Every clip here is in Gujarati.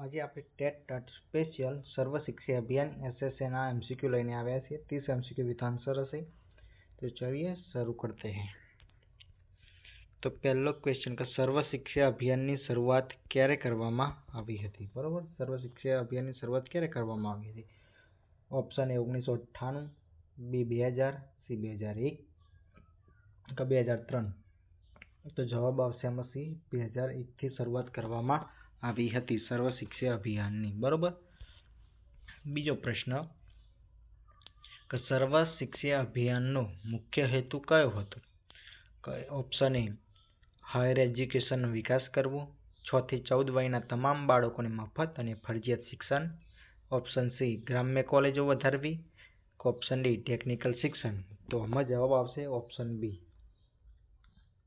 આજે આપણે ટેટ સ્પેશિयल સર્વ શિक्षा अभियान एसएसए ना एमसीक्यू लेने आया है। 30 एमसीक्यू विथ आंसर हशे। तो चलिए शुरू करते हैं। तो पहलो क्वेश्चन का सर्व शिक्षा अभियान की शुरुआत क्यारे करवामां आवी हती। बराबर, सर्व शिक्षा अभियान की शुरुआत क्यारे करवामां आवी हती? ऑप्शन ए 1998, बी 2000, सी 2001 का 2003। तो जवाब आवशे आमां सी 2001 थी शुरुआत करवामां आवी हती सर्व शिक्षा अभियान की। बराबर, बीजो प्रश्न कि सर्व शिक्षा अभियान नो मुख्य हेतु कयो हतो? ऑप्शन ए हायर एज्युकेशन विकास करवो, 6 થી 14 वयना तमाम बाळकोने मफत अने फरजियात शिक्षण। ऑप्शन सी ग्राम्य कॉलेजों वधारवी। ऑप्शन डी टेक्निकल शिक्षण। तो आमां जवाब आवशे ऑप्शन बी,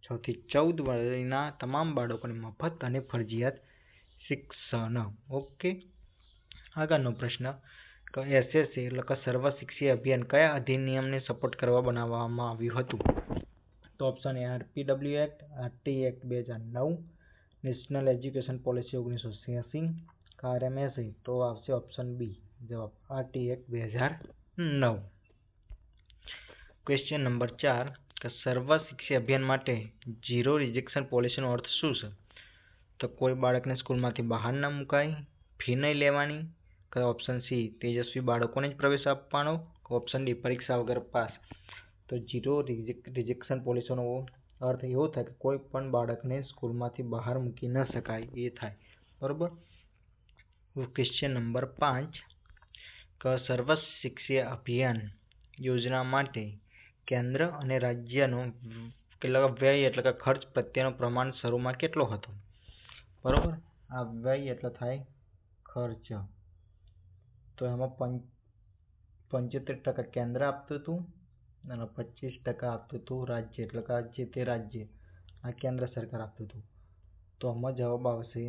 6 થી 14 वयना तमाम बाळकोने मफत अने फरजियात शिक्षण। ओके, आगळनो प्रश्न कि एसएसए એટલે કે સર્વ શિક્ષા અભિયાન કયા અધિનિયમને સપોર્ટ કરવા બનાવવામાં આવ્યું હતું? તો option A RPWD act, RT act 2009, national education policy 1986, RMSA. તો આવશે ઓપ્શન બી જવાબ, આરટી એક્ટ 2009। ક્વેશ્ચન નંબર 4 કે સર્વ શિક્ષા અભિયાન માટે ઝીરો રિજેક્શન પોલિસીનો અર્થ શું છે? તો કોઈ બાળકને સ્કૂલમાંથી બહાર ન મુકાય, ફી નહીં લેવાની। ઓપ્શન સી તેજસ્વી બાળકોને જ પ્રવેશ આપવાનો। ઓપ્શન ડી પરીક્ષા વગર પાસ। તો ઝીરો રિજેક્શન પોલિસીનો અર્થ એવો થાય કે કોઈ પણ બાળકને સ્કૂલમાંથી બહાર મૂકી ન શકાય એ થાય। બરાબર। ક્વેશ્ચન નંબર 5 કે સર્વ શિક્ષા અભિયાન યોજના માટે કેન્દ્ર અને રાજ્યનો વ્યય એટલે કે ખર્ચ પ્રત્યેનો પ્રમાણ શરૂમાં કેટલો હતો? બરાબર, આ વ્યય એટલે થાય ખર્ચ। તો એમાં 75% કેન્દ્ર આપતું હતું અને 25% આપતું હતું રાજ્ય, એટલે કે જે તે રાજ્ય, આ કેન્દ્ર સરકાર આપતું હતું। તો આમાં જવાબ આવશે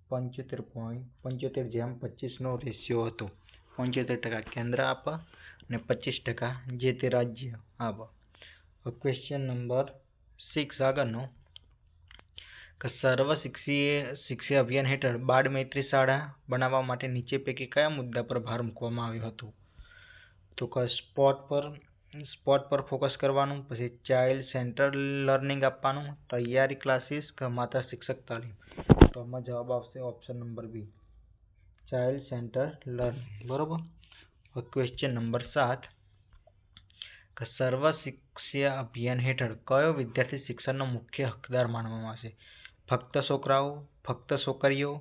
75.25 નો રેશિયો હતો। 75% કેન્દ્ર આપે અને 25% જે તે રાજ્ય આપે। ક્વેશ્ચન નંબર 6 આગળનો કે સર્વ શિક્ષા અભિયાન હેઠળ બાળ મૈત્રી શાળા બનાવવા માટે નીચે પૈકી કયા મુદ્દા પર ભાર મૂકવામાં આવ્યો હતો? તો કે સ્પોર્ટ પર ફોકસ કરવાનું, પછી ચાઇલ્ડ સેન્ટર લર્નિંગ આપવાનું, તૈયારી ક્લાસીસ કે માત્ર શિક્ષક તાલીમ। તો આમાં જવાબ આવશે option number b, child centre learning. બરોબર। ક્વેશ્ચન નંબર 7 કે સર્વ શિક્ષા અભિયાન હેઠળ કયો વિદ્યાર્થી શિક્ષણનો મુખ્ય હકદાર માનવામાં આવશે? ફક્ત છોકરાઓ, ફક્ત છોકરીઓ,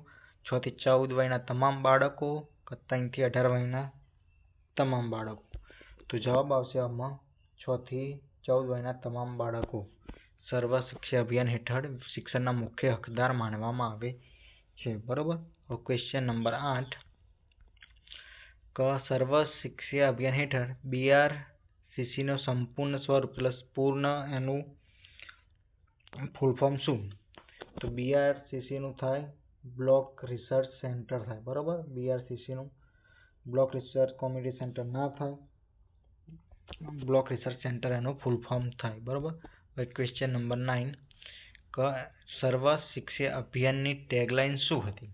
6 થી 14 વયના તમામ બાળકો કે 3 થી 18 વયના તમામ બાળકો? તો જવાબ આવશે આમાં 6 થી 14 વયના તમામ બાળકો સર્વ શિક્ષા અભિયાન હેઠળ શિક્ષણના મુખ્ય હકદાર માનવામાં આવે છે। બરોબર। ક્વેશ્ચન નંબર 8 કે સર્વ શિક્ષા અભિયાન હેઠળ બીઆરસીસી નો સંપૂર્ણ સ્વરૂપ એટલે પૂર્ણ એનું ફૂલ ફોર્મ શું? તો બીઆરસીસી નું થાય બ્લોક રિસર્ચ સેન્ટર થાય। બરોબર, બીઆરસીસી નું બ્લોક રિસર્ચ કોમ્યુનિટી સેન્ટર ના થાય, બ્લોક રિસર્ચ સેન્ટર એનું ફૂલ ફોર્મ થાય। બરોબર। ક્વેશ્ચન નંબર 9 કે સર્વ શિક્ષા અભિયાનની ટેગલાઇન શું હતી?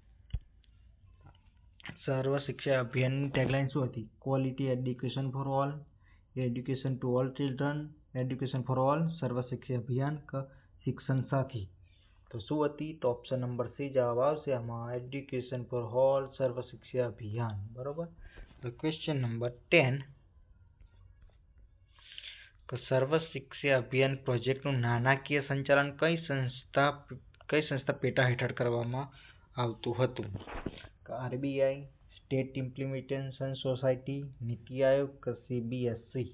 સર્વ શિક્ષા અભિયાનની ટેગલાઇન શું હતી? Quality education for all, education to all children, education for all, Sarva Shiksha Abhiyan કે શિક્ષણ સાથી? તો શું હતી? તો ઓપ્શન નંબર સી જવાબ આવશે આમાં, education for all Sarva Shiksha Abhiyan. બરોબર। તો ક્વેશ્ચન નંબર 10 કે સર્વ શિક્ષા અભિયાન પ્રોજેક્ટનું નાણાકીય સંચાલન કઈ સંસ્થા પેટા હેઠળ કરવામાં આવતું હતું? RBI, state implementation society, NITI Aayog કે સીબીએસઈ?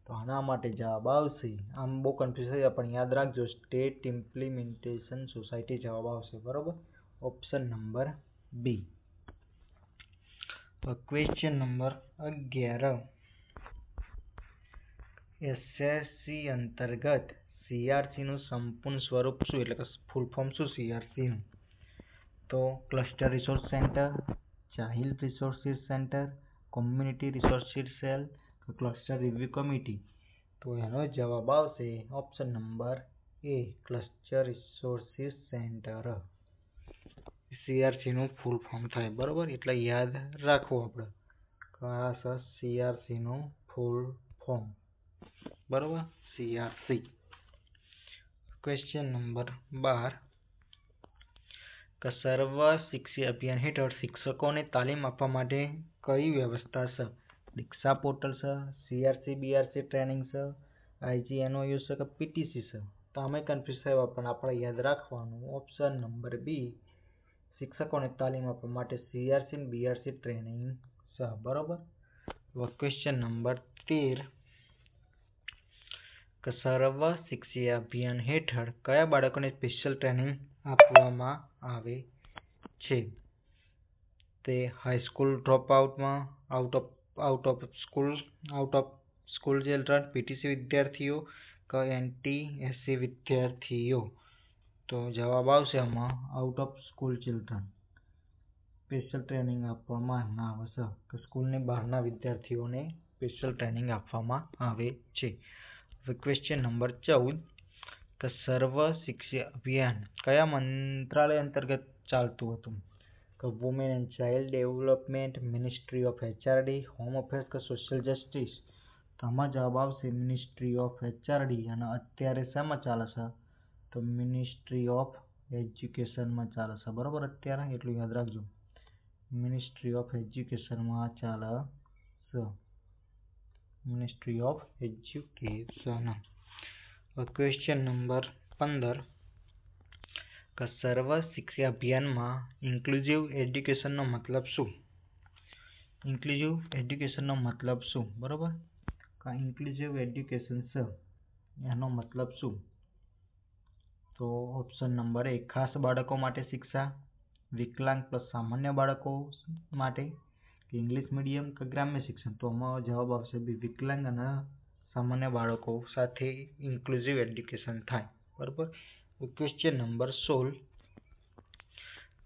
તો આના માટે જવાબ આવશે, આમ બહુ કન્ફ્યુઝ થઈ જાય પણ યાદ રાખજો, સ્ટેટ ઇમ્પ્લિમેન્ટેશન સોસાયટી જવાબ આવશે। બરોબર, option number b. Question number 11 SSC અંતર્ગત સીઆરસી નું સંપૂર્ણ સ્વરૂપ શું એટલે કે ફૂલ ફોર્મ શું સીઆરસી નું? તો cluster resource centre, child resources centre, community resources cell, cluster review committee? તો એનો જવાબ આવશે option number A, cluster resources centre. CRCનું ફૂલ ફોર્મ થાય, બરોબર? એટલે યાદ રાખવું આપણે આ છે CRCનું ફૂલ ફોર્મ, બરોબર? CRC. ક્વેશ્ચન નંબર 12 કે સર્વ શિક્ષા અભિયાન હેઠળ શિક્ષકોને તાલીમ આપવા માટે કઈ વ્યવસ્થા છે? દીક્ષા પોર્ટલ છે, CRC BRC ટ્રેનિંગ છે, IGNOU છે કે PTC છે? તો અમે કન્ફ્યુઝ થયા પણ આપણે યાદ રાખવાનું ઓપ્શન નંબર બી, શિક્ષકોને તાલીમ આપવા માટે CRC અને BRC ટ્રેનિંગ છે, બરોબર? ક્વેશ્ચન નંબર 13 કે સર્વ શિક્ષા અભિયાન હેઠળ કયા બાળકોને સ્પેશિયલ ટ્રેનિંગ આપવામાં આવે છે? તે હાઈસ્કૂલ ડ્રોપઆઉટમાં, out of school children, PTC વિદ્યાર્થીઓ કે NTSC વિદ્યાર્થીઓ? તો જવાબ આવશે આમાં out of school children. Special training આપવામાં ના આવે છે કે સ્કૂલની બહારના વિદ્યાર્થીઓને સ્પેશિયલ ટ્રેનિંગ આપવામાં આવે છે. હવે ક્વેશ્ચન નંબર 14 કે સર્વ શિક્ષા અભિયાન કયા મંત્રાલય અંતર્ગત ચાલતું હતું? કે women and child development, ministry of HRD, home affairs કે સોશિયલ જસ્ટિસ? તો આમાં જવાબ આવશે મિનિસ્ટ્રી ઓફ HRD. અને અત્યારે શેમાં ચાલે છે? તો મિનિસ્ટ્રી ઓફ એજ્યુકેશનમાં ચાલે છે, બરોબર? અત્યારે એટલું યાદ રાખજો, મિનિસ્ટ્રી ઓફ એજ્યુકેશનમાં ચાલે છે, ministry of education. Question number 15 કે સર્વ શિક્ષા અભિયાનમાં ઇન્ક્લુઝિવ એજ્યુકેશનનો મતલબ શું? ઇન્ક્લુઝિવ એજ્યુકેશનનો મતલબ શું, બરોબર? કે ઇન્ક્લુઝિવ એજ્યુકેશન છે એનો મતલબ શું? તો ઓપ્શન નંબર એ, ખાસ બાળકો માટે શિક્ષા, વિકલાંગ પ્લસ સામાન્ય બાળકો માટે, કે ઇંગ્લિશ મીડિયમ કે ગ્રામ્ય શિક્ષણ? તો આમાં જવાબ આવશે બી, વિકલાંગ અને સામાન્ય બાળકો સાથે ઇન્ક્લુઝિવ એજ્યુકેશન થાય, બરોબર? ક્વેશ્ચન નંબર 16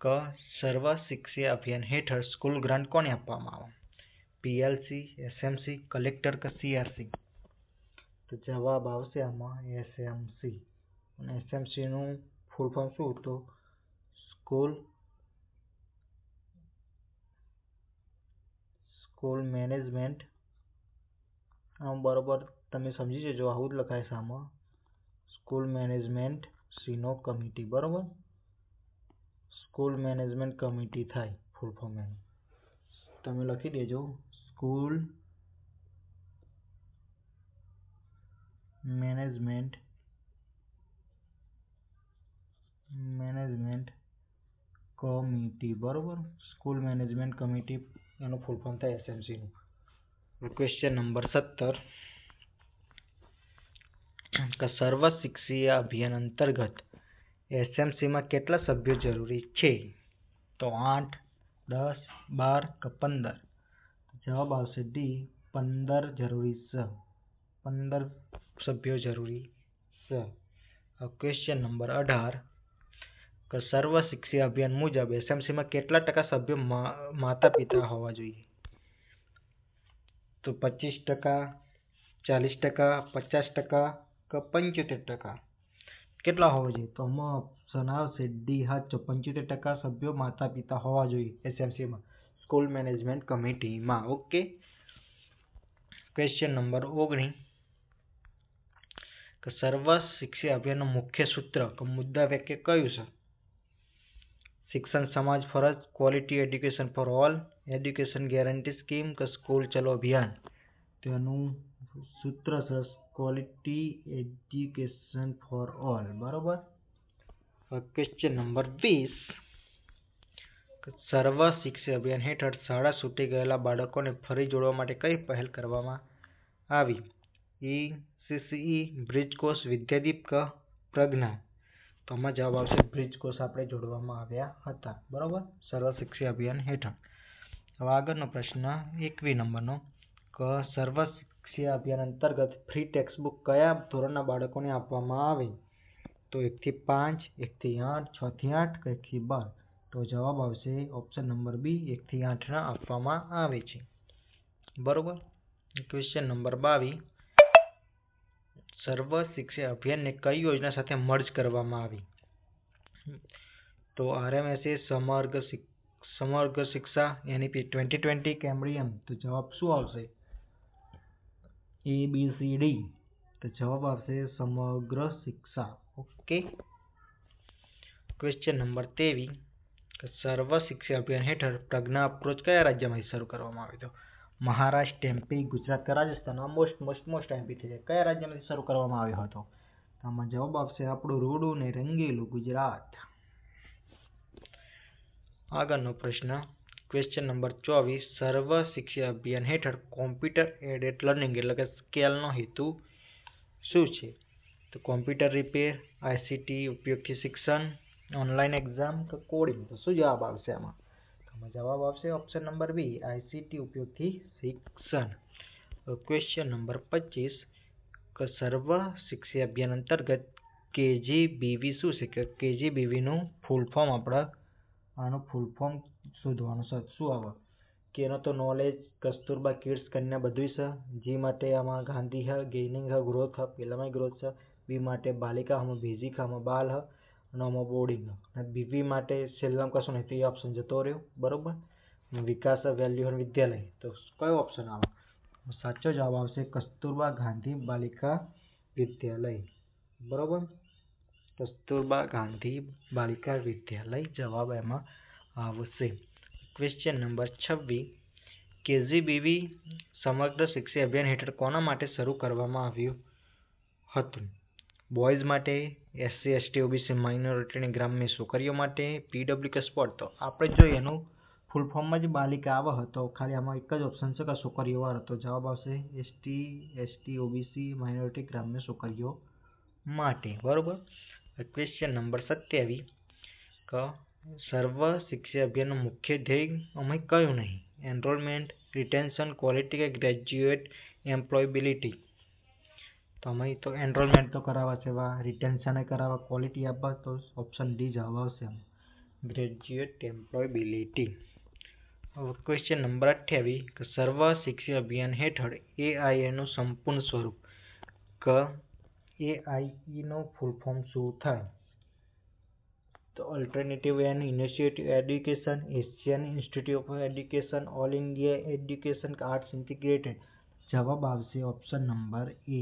કે સર્વ શિક્ષા અભિયાન હેઠળ સ્કૂલ ગ્રાન્ટ કોને આપવામાં આવે? PLC, SMC, કલેક્ટર કે CRC? તો જવાબ આવશે આમાં SMC. અને SMC નું ફૂલ ફોર્મ શું હતું? School management. બરોબર તમે સમજી જજો, આવું જ લખાય છે આમાં, સ્કૂલ મેનેજમેન્ટ સીનો કમિટી, બરોબર? સ્કૂલ મેનેજમેન્ટ કમિટી થાય ફૂલ ફોર્મ એનું, તમે લખી દેજો સ્કૂલ મેનેજમેન્ટ કમિટી, બરોબર? સ્કૂલ મેનેજમેન્ટ કમિટી એનું ફૂલ ફોર્મ થાય SMC નું. ક્વેશ્ચન નંબર 17 કે સર્વ શિક્ષા અભિયાન અંતર્ગત SMC માં કેટલા સભ્યો જરૂરી છે? તો 8, 10, 12 કે 15? જવાબ આવશે ડી, 15 જરૂરી છે, 15 સભ્યો જરૂરી છે. ક્વેશ્ચન નંબર 18 કે સર્વ શિક્ષા અભિયાન મુજબ SMC માં કેટલા ટકા સભ્યો માતા પિતા હોવા જોઈએ? તો 25%, 40%, 50% કે 75%? કેટલા હોવા જોઈએ? તો આમાં ઓપ્શન આવશે ડી સાચો, 75% સભ્યો માતા પિતા હોવા જોઈએ SMC માં, સ્કૂલ મેનેજમેન્ટ કમિટીમાં. ઓકે. ક્વેશ્ચન નંબર 19 કે સર્વ શિક્ષા અભિયાનનું મુખ્ય સૂત્ર કે મુદ્દા વાક્ય કયું છે? શિક્ષણ સમાજ ફરજ, quality education for all, education guarantee scheme કે સ્કૂલ ચલો અભિયાન? તેનું સૂત્ર છે ક્વોલિટી એજ્યુકેશન ફોર ઓલ, બરોબર? ક્વેશ્ચન નંબર 20 સર્વ શિક્ષા અભિયાન હેઠળ શાળા છૂટી ગયેલા બાળકોને ફરી જોડવા માટે કઈ પહેલ કરવામાં આવી? CCE, બ્રિજ કોર્સ, વિદ્યાદીપ કે પ્રજ્ઞા? તો આમાં જવાબ આવશે બ્રિજ કોર્સ આપણે જોડવામાં આવ્યા હતા, બરોબર? સર્વ શિક્ષા અભિયાન હેઠળ. હવે આગળનો પ્રશ્ન 21 નંબરનો કે સર્વ શિક્ષા અભિયાન અંતર્ગત ફ્રી ટેક્સ્ટ બુક કયા ધોરણના બાળકોને આપવામાં આવે? તો 1 થી 5, 1 થી 8, 6 થી 8 કે 1 થી 12? તો જવાબ આવશે ઓપ્શન નંબર બી, 1 થી 8 ના આપવામાં આવે છે, બરોબર? ક્વેશ્ચન નંબર 22 સર્વ શિક્ષા અભિયાનને કઈ યોજના સાથે મર્જ કરવામાં આવી? તો RMSA સમગ્ર શિક્ષા NEP 2020 કેમ્બ્રિયમ, તો જવાબ શું આવશે? ABCD, તો જવાબ આવશે સમગ્ર શિક્ષા. Okay. Question number 23, Sarva Shiksha Abhiyan હેઠળ પ્રજ્ઞા અપ્રોચ કયા રાજ્યમાં શરૂ કરવામાં આવ્યો હતો? મહારાષ્ટ્ર, MP, ગુજરાત કે રાજસ્થાન? આ મોસ્ટ MP છે. કયા રાજ્યમાંથી શરૂ કરવામાં આવ્યો હતો? આમાં જવાબ આવશે આપણું રૂડું ને રંગીલું ગુજરાત. આગળનો પ્રશ્ન, ક્વેશ્ચન નંબર 24, સર્વ શિક્ષા અભિયાન હેઠળ કોમ્પ્યુટર એડેડ લર્નિંગ એટલે કે સ્કેલનો હેતુ શું છે? તો કોમ્પ્યુટર રિપેર, ICT ઉપયોગથી શિક્ષણ, ઓનલાઈન એક્ઝામ કે કોડિંગ? તો શું જવાબ આવશે આમાં? જવાબ આવશે ઓપ્શન નંબર B, ICT ઉપયોગથી શિક્ષણ. ક્વેશ્ચન નંબર 25, સર્વ શિક્ષા અભિયાન અંતર્ગત KGBV શું છે? કે KGBV નું ફૂલ ફોર્મ આપણે આનું ફૂલ ફોર્મ શોધવાનું છે. શું આવે? કેનો તો નોલેજ, કસ્તુરબા કિડ્સ કન્યા બધું છે. G માટે આમાં ગાંધી હ, ગેઇનિંગ હ, ગ્રોથ હ, પેલામાં ગ્રોથ છે. B માટે બાલિકા હમાં બેઝિક હમાં બાલ હ, અને આમાં બોર્ડિંગ. અને BV માટે છેલ્લામાં કશું નહીં, તો એ ઓપ્શન જતો રહ્યો. બરોબર. વિકાસ વેલ્યુ અને વિદ્યાલય, તો કયો ઓપ્શન આવે? સાચો જવાબ આવશે કસ્તુરબા ગાંધી બાલિકા વિદ્યાલય. બરોબર. કસ્તુરબા ગાંધી બાલિકા વિદ્યાલય જવાબ એમાં આવશે. ક્વેશ્ચન નંબર 26, KGBV સમગ્ર શિક્ષા અભિયાન હેઠળ કોના માટે શરૂ કરવામાં આવ્યું હતું? બોયઝ માટે, SC ST OBC માઇનોરિટીની ગ્રામ્ય છોકરીઓ માટે, PW કે સ્પોર્ટ? તો આપણે જો એનું ફૂલ ફોર્મમાં જ બાલિકા આવે હતો, ખાલી આમાં એક જ ઓપ્શન છે કે છોકરીઓ વાળો, તો જવાબ આવશે ST ST OBC માઇનોરિટી ગ્રામ્ય છોકરીઓ માટે. બરોબર. ક્વેશ્ચન નંબર 27, સર્વ શિક્ષા અભિયાનનું મુખ્ય ધ્યેય અમે કયું નહીં? એનરોલમેન્ટ, રિટેન્શન, ક્વોલિટી કે ગ્રેજ્યુએટ એમ્પ્લોયબિલિટી? તો અમે તો એનરોલમેન્ટ તો કરાવવા છે, રિટેન્શન કરાવવા, ક્વોલિટી આપવા, તો ઓપ્શન D જવાબ આવશે graduate employability. Question number 28, Sarva Shiksha Abhiyan હેઠળ AIE નું સંપૂર્ણ સ્વરૂપ? AIE નું ફૂલ ફોર્મ શું થાય? તો alternative and initiative education, Asian institute of education, all India education કે આર્ટ્સ ઇન્ટિગ્રેટેડ? જવાબ આવશે ઓપ્શન નંબર A.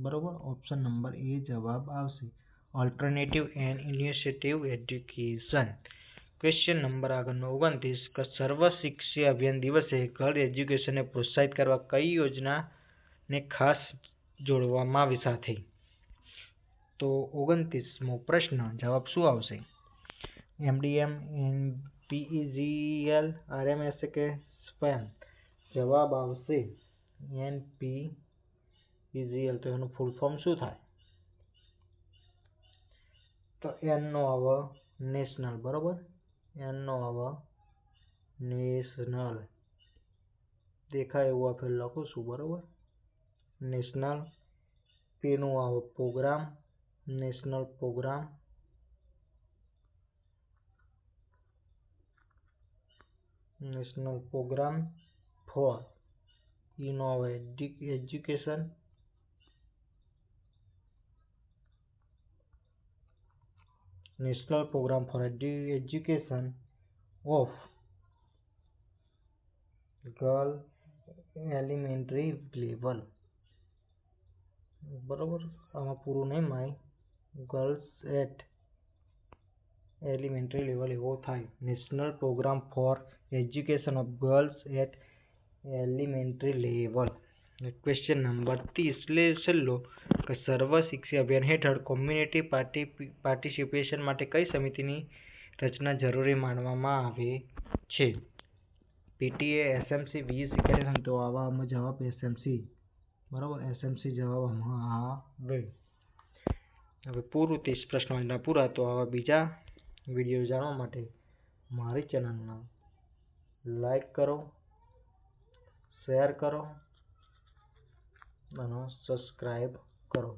બરોબર. ઓપ્શન નંબર A જવાબ આવશે alternative and initiative education. Question number આગળનો 29, સર્વ શિક્ષા અભિયાન દિવસે ગર્લ એજ્યુકેશનને પ્રોત્સાહિત કરવા કઈ યોજનાને ખાસ જોડવામાં આવી સાથે? તો 29મો પ્રશ્ન જવાબ શું આવશે? MDM, NPEGL, RMSA કે SPAN? જવાબ આવશે NPEGL. તો એનું ફૂલ ફોર્મ શું થાય? તો N નો આવે નેશનલ. બરોબર. N નો આવે નેશનલ. દેખાય એવું આપણે લખું છું. બરોબર. નેશનલ. P નું આવે programme, national programme. National programme for. E નો આવે education. National programme for education of girl elementary level. બરોબર. આમાં પૂરું નહીં માય, ગર્લ્સ એટ એલિમેન્ટરી લેવલ એવો થાય. National programme for education of girls at elementary level. Question number 30 છેલ્લો, સર્વ શિક્ષા અભિયાન હેઠળ કોમ્યુનિટી પાર્ટિસિપેશન માટે કઈ સમિતિની રચના જરૂરી માનવામાં આવે છે? PTA, SMC, VEC કે? તો આવામાં જવાબ SMC. બરાબર. SMC જવાબ આમાં આવે. હવે પૂરું 30 પ્રશ્નો પૂરા. તો આવા બીજા વિડીયો જાણવા માટે મારી ચેનલને લાઈક કરો, શેર કરો અને સબસ્ક્રાઈબ કરો.